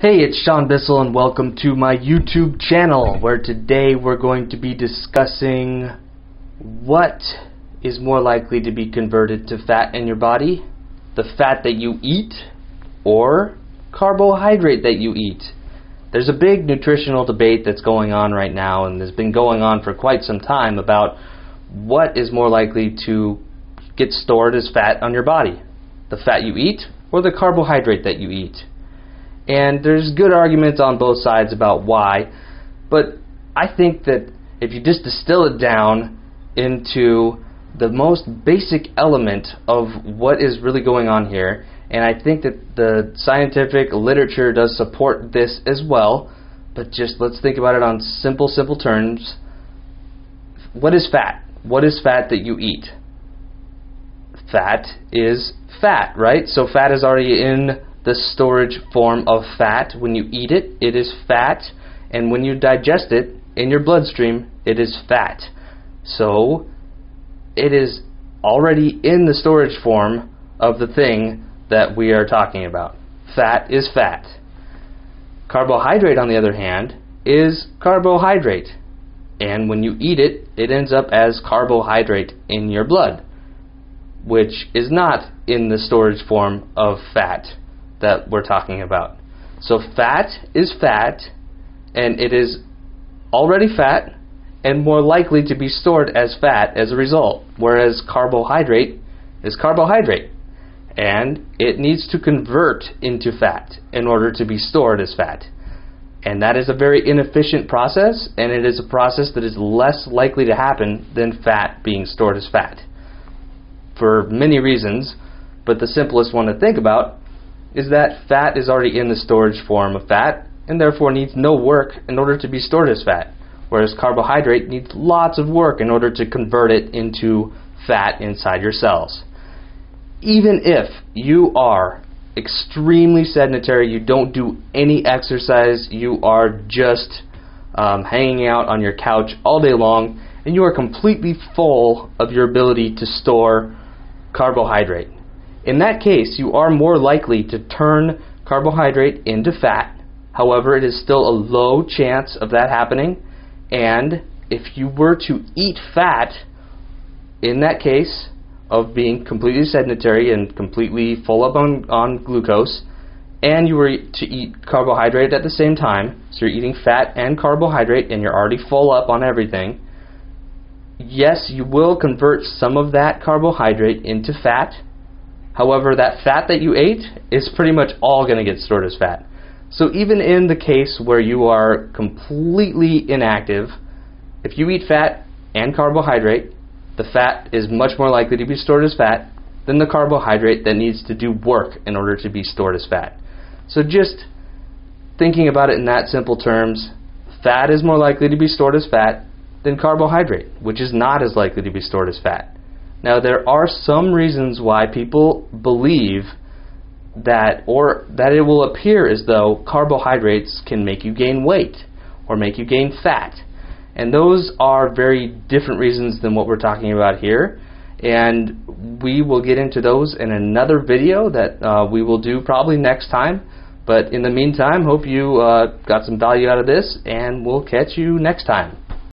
Hey, it's Sean Bissell and welcome to my YouTube channel, where today we're going to be discussing what is more likely to be converted to fat in your body, the fat that you eat or carbohydrate that you eat. There's a big nutritional debate that's going on right now, and has been going on for quite some time, about what is more likely to get stored as fat on your body, the fat you eat or the carbohydrate that you eat. And there's good arguments on both sides about why, but I think that if you just distill it down into the most basic element of what is really going on here, and I think that the scientific literature does support this as well, but just let's think about it on simple terms. What is fat? What is fat that you eat? Fat is fat, right? So fat is already in the storage form of fat. When you eat it, it is fat, and when you digest it in your bloodstream, it is fat. So it is already in the storage form of the thing that we are talking about. Fat is fat. Carbohydrate, on the other hand, is carbohydrate, and when you eat it, it ends up as carbohydrate in your blood, which is not in the storage form of fat that we're talking about. So fat is fat, and it is already fat and more likely to be stored as fat as a result, whereas carbohydrate is carbohydrate, and it needs to convert into fat in order to be stored as fat. And that is a very inefficient process, and it is a process that is less likely to happen than fat being stored as fat, for many reasons, but the simplest one to think about is that fat is already in the storage form of fat and therefore needs no work in order to be stored as fat, whereas carbohydrate needs lots of work in order to convert it into fat inside your cells. Even if you are extremely sedentary, you don't do any exercise, you are just hanging out on your couch all day long, and you are completely full of your ability to store carbohydrate. In that case, you are more likely to turn carbohydrate into fat. However, it is still a low chance of that happening, and if you were to eat fat, in that case of being completely sedentary and completely full up on glucose, and you were to eat carbohydrate at the same time, so you're eating fat and carbohydrate and you're already full up on everything, yes, you will convert some of that carbohydrate into fat. However, that fat that you ate is pretty much all going to get stored as fat. So even in the case where you are completely inactive, if you eat fat and carbohydrate, the fat is much more likely to be stored as fat than the carbohydrate that needs to do work in order to be stored as fat. So just thinking about it in that simple terms, fat is more likely to be stored as fat than carbohydrate, which is not as likely to be stored as fat. Now, there are some reasons why people believe that, or that it will appear as though carbohydrates can make you gain weight or make you gain fat. And those are very different reasons than what we're talking about here. And we will get into those in another video that we will do probably next time. But in the meantime, hope you got some value out of this, and we'll catch you next time.